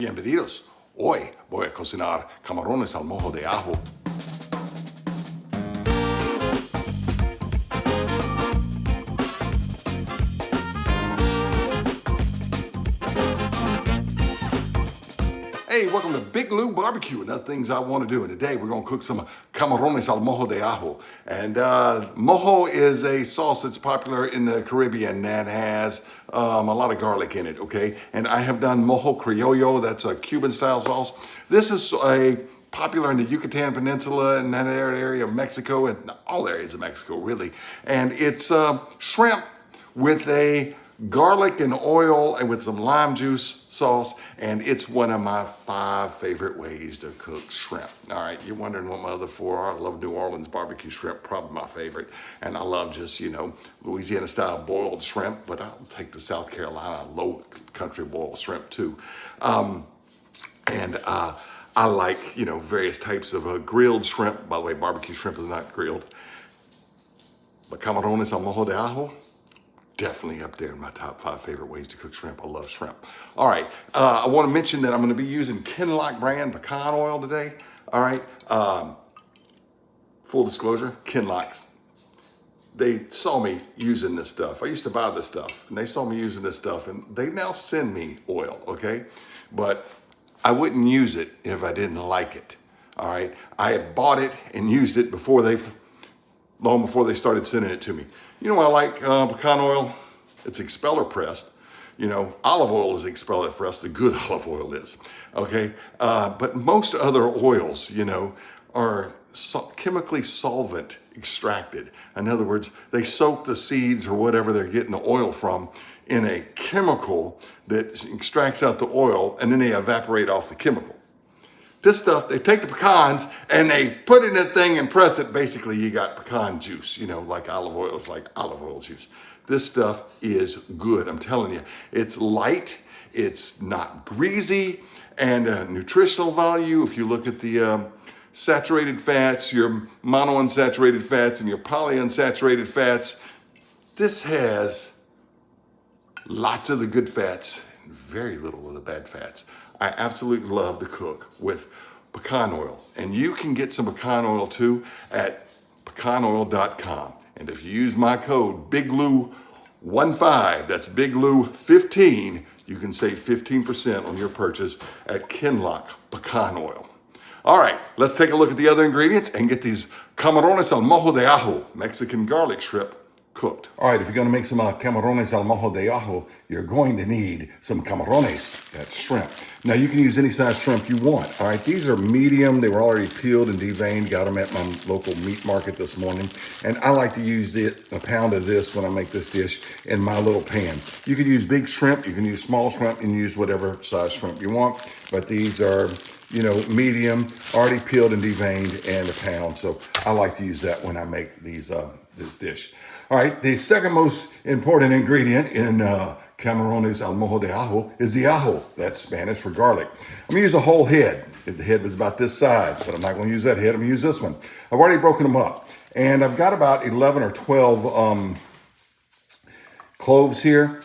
Bienvenidos. Hoy voy a cocinar camarones al mojo de ajo. Hey, welcome to Big Lou Barbecue and other things I want to do. And today we're going to cook some camarones al mojo de ajo. And mojo is a sauce that's popular in the Caribbean that has a lot of garlic in it, okay? And I have done mojo criollo, that's a Cuban style sauce. This is popular in the Yucatan Peninsula and that area of Mexico and all areas of Mexico, really. And it's shrimp with a garlic and oil and with some lime juice sauce, and it's one of my 5 favorite ways to cook shrimp. All right, you're wondering what my other 4 are. I love New Orleans barbecue shrimp, probably my favorite, and I love just, Louisiana style boiled shrimp, but I'll take the South Carolina low country boiled shrimp too. I like, various types of grilled shrimp. By the way, barbecue shrimp is not grilled. But camarones al mojo de ajo, definitely up there in my top 5 favorite ways to cook shrimp. I love shrimp. All right, I want to mention that I'm going to be using Kinloch brand pecan oil today. All right, full disclosure, Kinloch's. They saw me using this stuff. I used to buy this stuff, and they saw me using this stuff, and they now send me oil, okay? But I wouldn't use it if I didn't like it, all right? I had bought it and used it long before they started sending it to me. You know, I like pecan oil. It's expeller pressed. Olive oil is expeller pressed. The good olive oil is, okay? But most other oils, are chemically solvent extracted. In other words, they soak the seeds or whatever they're getting the oil from in a chemical that extracts out the oil, and then they evaporate off the chemical. This stuff, they take the pecans and they put it in that thing and press it. Basically, you got pecan juice, like olive oil. It's like olive oil juice. This stuff is good. I'm telling you, it's light. It's not greasy, and nutritional value. If you look at the saturated fats, your monounsaturated fats and your polyunsaturated fats, this has lots of the good fats and very little of the bad fats. I absolutely love to cook with pecan oil. And you can get some pecan oil too at pecanoil.com. And if you use my code BIGLOU15, that's BIGLOU15, you can save 15% on your purchase at Kinloch Pecan Oil. All right, let's take a look at the other ingredients and get these camarones al mojo de ajo, Mexican garlic shrimp, cooked. All right, if you're gonna make some camarones al mojo de ajo, you're going to need some camarones, that's shrimp. Now you can use any size shrimp you want, all right? These are medium, they were already peeled and deveined, got them at my local meat market this morning. And I like to use a pound of this when I make this dish in my little pan. You can use big shrimp, you can use small shrimp, and use whatever size shrimp you want. But these are, medium, already peeled and deveined, and a pound. So I like to use that when I make this dish. All right, the second most important ingredient in camarones al mojo de ajo is the ajo. That's Spanish for garlic. I'm gonna use a whole head. The head was about this size, but I'm not gonna use that head. I'm gonna use this one. I've already broken them up. And I've got about 11 or 12 cloves here,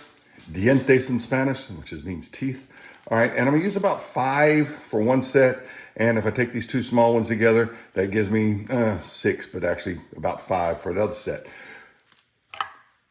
dientes in Spanish, which means teeth. All right, and I'm gonna use about 5 for one set. And if I take these 2 small ones together, that gives me 6, but actually about 5 for another set.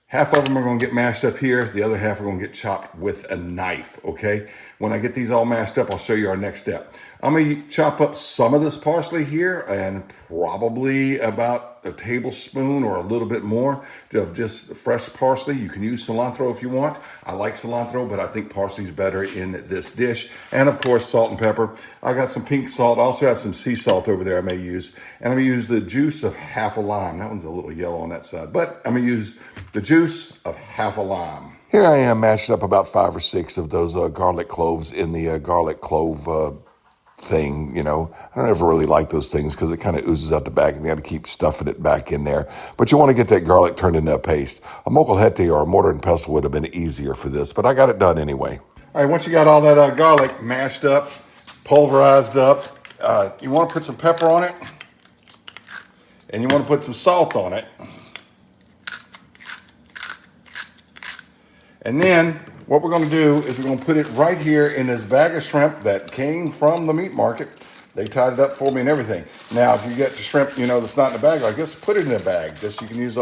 Half of them are gonna get mashed up here. The other half are gonna get chopped with a knife, okay? When I get these all mashed up, I'll show you our next step. I'm gonna chop up some of this parsley here and probably about a tablespoon or a little bit more of just fresh parsley. You can use cilantro if you want. I like cilantro, but I think parsley's better in this dish. And of course, salt and pepper. I got some pink salt. I also have some sea salt over there I may use. And I'm gonna use the juice of half a lime. That one's a little yellow on that side, but I'm gonna use the juice of half a lime. Here I am mashing up about 5 or 6 of those garlic cloves in the garlic clove thing. I don't ever really like those things because it kind of oozes out the back and you got to keep stuffing it back in there. But you want to get that garlic turned into a paste. A molcajete or a mortar and pestle would have been easier for this, but I got it done anyway. All right, once you got all that garlic mashed up, pulverized up, you want to put some pepper on it and you want to put some salt on it. And then what we're gonna do is we're gonna put it right here in this bag of shrimp that came from the meat market. They tied it up for me and everything. Now, if you get the shrimp, you know, that's not in a bag, I guess put it in a bag. Just you can use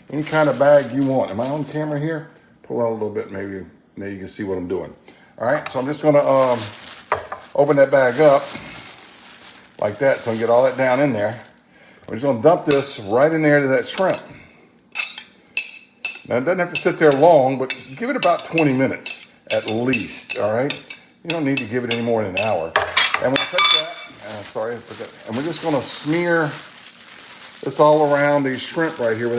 any kind of bag you want. Am I on camera here? Pull out a little bit, maybe you can see what I'm doing. All right, so I'm just gonna open that bag up like that so I can get all that down in there. We're just gonna dump this right in there to that shrimp. Now, it doesn't have to sit there long, but give it about 20 minutes at least, all right? You don't need to give it any more than an hour. And we'll take that, sorry, I forgot. And we're just gonna smear this all around these shrimp right here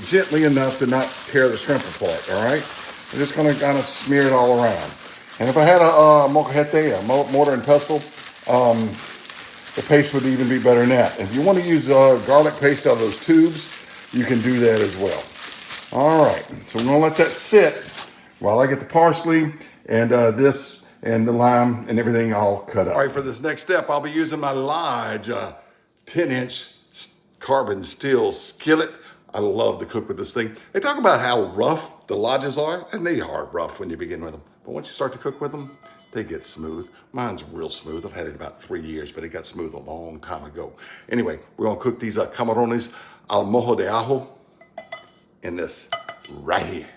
gently enough to not tear the shrimp apart, all right? We're just gonna kind of smear it all around. And if I had a molcajete, a mortar and pestle, the paste would even be better than that. If you want to use garlic paste out of those tubes, you can do that as well. All right, so we're gonna let that sit while I get the parsley and this and the lime and everything all cut up. All right, for this next step, I'll be using my large 10-inch carbon steel skillet. I love to cook with this thing. They talk about how rough the lodges are, and they are rough when you begin with them. But once you start to cook with them, they get smooth. Mine's real smooth. I've had it about 3 years, but it got smooth a long time ago. Anyway, we're gonna cook these Camarones al mojo de ajo in this right here.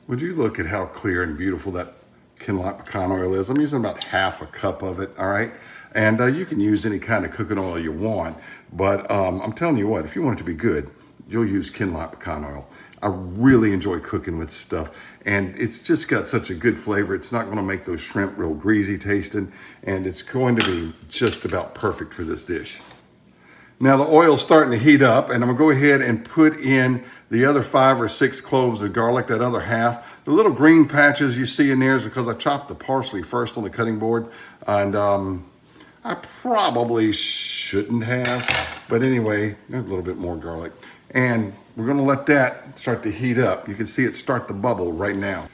Would you look at how clear and beautiful that Kinloch Pecan Oil is? I'm using about half a cup of it, all right? And you can use any kind of cooking oil you want, but I'm telling you what, if you want it to be good, you'll use Kinloch Pecan Oil. I really enjoy cooking with stuff, and it's just got such a good flavor. It's not gonna make those shrimp real greasy tasting, and it's going to be just about perfect for this dish. Now the oil's starting to heat up, and I'm gonna go ahead and put in the other 5 or 6 cloves of garlic, that other half. The little green patches you see in there is because I chopped the parsley first on the cutting board, and I probably shouldn't have, but anyway, there's a little bit more garlic. And we're gonna let that start to heat up. You can see it start to bubble right now.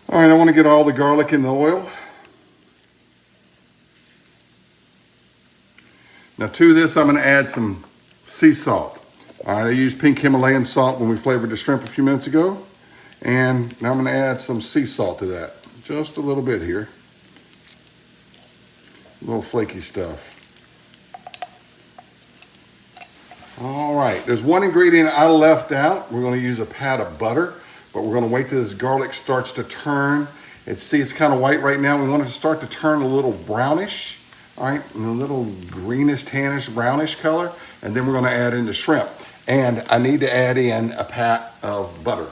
All right, I wanna get all the garlic in the oil. Now to this, I'm gonna add some sea salt. All right, I used pink Himalayan salt when we flavored the shrimp a few minutes ago. And now I'm gonna add some sea salt to that. Just a little bit here. A little flaky stuff. All right, there's one ingredient I left out. We're gonna use a pat of butter, but we're gonna wait till this garlic starts to turn. See, it's kind of white right now. We want it to start to turn a little brownish, all right, a little greenish, tannish, brownish color, and then we're gonna add in the shrimp. And I need to add in a pat of butter.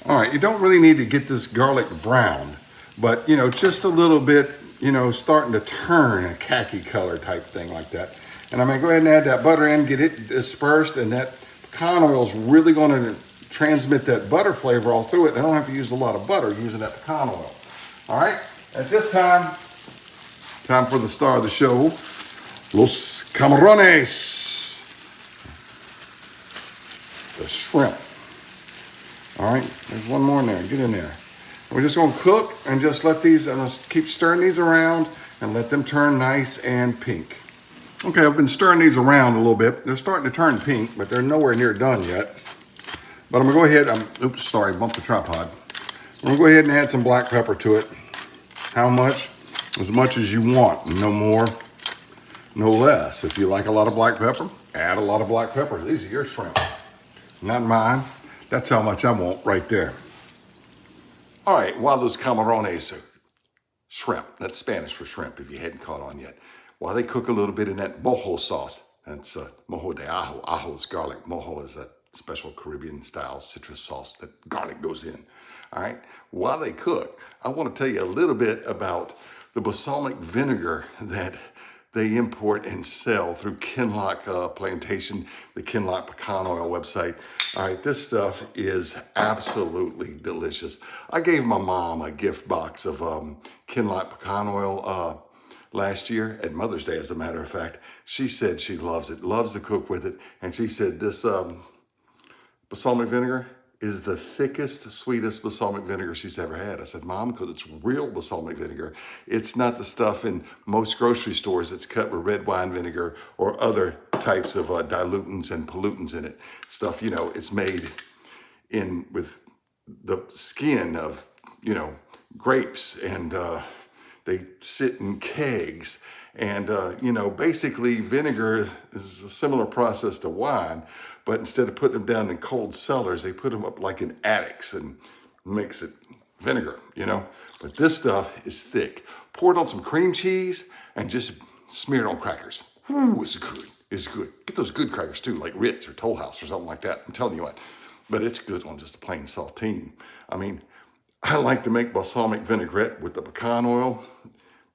All right, you don't really need to get this garlic browned, but you know, just a little bit, you know, starting to turn a khaki color type thing like that. And I'm gonna go ahead and add that butter in, get it dispersed, and that pecan oil is really gonna transmit that butter flavor all through it. I don't have to use a lot of butter using that pecan oil. All right, at this time for the star of the show, Los Camarones. The shrimp. All right, there's one more in there, get in there. We're just gonna cook and just let these, I'm gonna keep stirring these around and let them turn nice and pink. Okay, I've been stirring these around a little bit. They're starting to turn pink, but they're nowhere near done yet. But I'm gonna go ahead, oops, sorry, bumped the tripod. I'm gonna go ahead and add some black pepper to it. How much? As much as you want, no more, no less. If you like a lot of black pepper, add a lot of black pepper. These are your shrimp, not mine. That's how much I want right there. All right, while those camarones, shrimp, that's Spanish for shrimp if you hadn't caught on yet, while they cook a little bit in that mojo sauce, that's mojo de ajo. Ajo is garlic. Mojo is a special Caribbean style citrus sauce that garlic goes in. All right, while they cook, I want to tell you a little bit about the balsamic vinegar that they import and sell through Kinloch Plantation, the Kinloch Pecan Oil website. All right, this stuff is absolutely delicious. I gave my mom a gift box of Kinloch Pecan Oil last year at Mother's Day, as a matter of fact. She said she loves it, loves to cook with it. And she said this balsamic vinegar is the thickest, sweetest balsamic vinegar she's ever had. I said, Mom, because it's real balsamic vinegar. It's not the stuff in most grocery stores that's cut with red wine vinegar or other types of dilutants and pollutants in it. Stuff, you know, it's made with the skin of, grapes, and they sit in kegs. And, basically vinegar is a similar process to wine, but instead of putting them down in cold cellars, they put them up like in attics and makes it vinegar, But this stuff is thick. Pour it on some cream cheese and just smear it on crackers. Ooh, it's good. It's good. Get those good crackers too, like Ritz or Toll House or something like that. I'm telling you what. But it's good on just a plain saltine. I mean, I like to make balsamic vinaigrette with the pecan oil.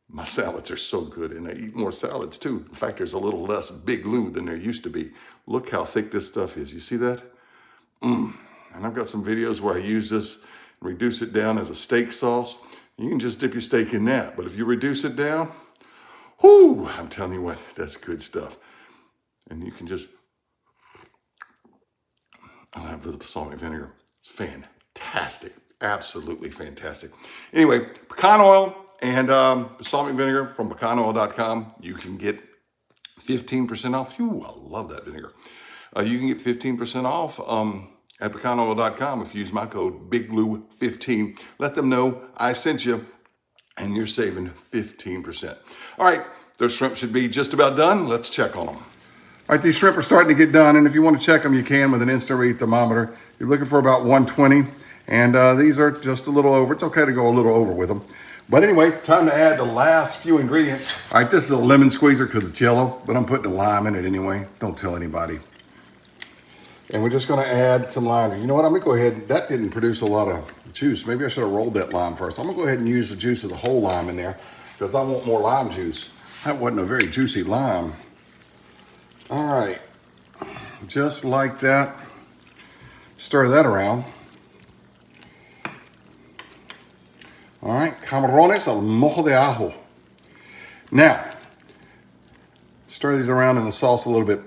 My salads are so good, and I eat more salads too. In fact, there's a little less Big Lou than there used to be. Look how thick this stuff is. You see that? And I've got some videos where I use this and reduce it down as a steak sauce. You can just dip your steak in that. But if you reduce it down, whoo, I'm telling you what, that's good stuff. And you can just, I'll have the balsamic vinegar. It's fantastic. Absolutely fantastic. Anyway, pecan oil and balsamic vinegar from pecanoil.com. You can get 15% off. Ooh, I love that vinegar. You can get 15% off at pecanoil.com if you use my code BIGLOU15. Let them know I sent you, and you're saving 15%. All right, those shrimp should be just about done. Let's check on them. All right, these shrimp are starting to get done, and if you want to check them, you can with an instant read thermometer. You're looking for about 120, and these are just a little over. It's okay to go a little over with them. But anyway, time to add the last few ingredients. All right, this is a lemon squeezer because it's yellow, but I'm putting a lime in it anyway. Don't tell anybody. And we're just gonna add some lime. You know what, I'm gonna go ahead, that didn't produce a lot of juice. Maybe I should have rolled that lime first. I'm gonna go ahead and use the juice of the whole lime in there because I want more lime juice. That wasn't a very juicy lime. All right, just like that. Stir that around. All right, Camarones al mojo de ajo. Now, stir these around in the sauce a little bit.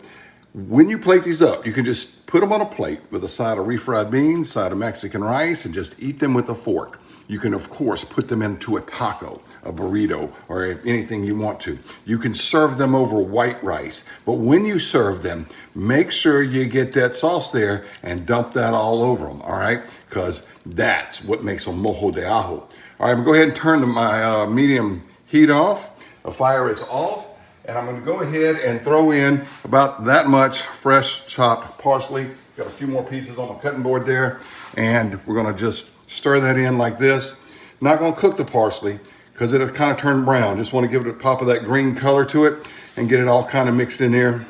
When you plate these up, you can just put them on a plate with a side of refried beans, side of Mexican rice, and just eat them with a fork. You can, of course, put them into a taco, a burrito, or anything you want to. You can serve them over white rice. But when you serve them, make sure you get that sauce there and dump that all over them, all right? Because that's what makes a mojo de ajo. All right, I'm gonna go ahead and turn my medium heat off. The fire is off. And I'm gonna go ahead and throw in about that much fresh chopped parsley. Got a few more pieces on my cutting board there. And we're gonna just stir that in like this. Not gonna cook the parsley because it'll kind of turn brown. Just wanna give it a pop of that green color to it and get it all kind of mixed in there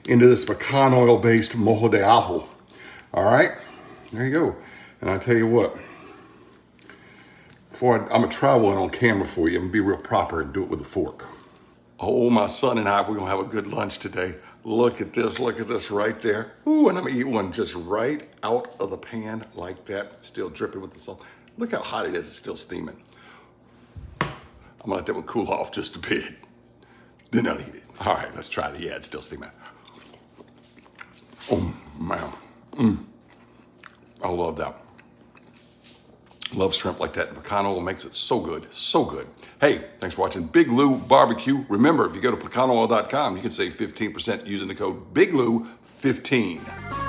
into this pecan oil based mojo de ajo. All right, there you go. And I tell you what, I'm gonna try one on camera for you and be real proper and do it with a fork. Oh, my son and I, we're gonna have a good lunch today. Look at this right there. Ooh, and I'm gonna eat one just right out of the pan like that, still dripping with the salt. Look how hot it is, it's still steaming. I'm gonna let that one cool off just a bit. Then I'll eat it. All right, let's try it. Yeah, it's still steaming. Oh, man. I love that. Love shrimp like that. Pecan oil makes it so good, so good. Hey, thanks for watching Big Lou Barbecue. Remember, if you go to pecanoil.com, you can save 15% using the code BIGLOU15.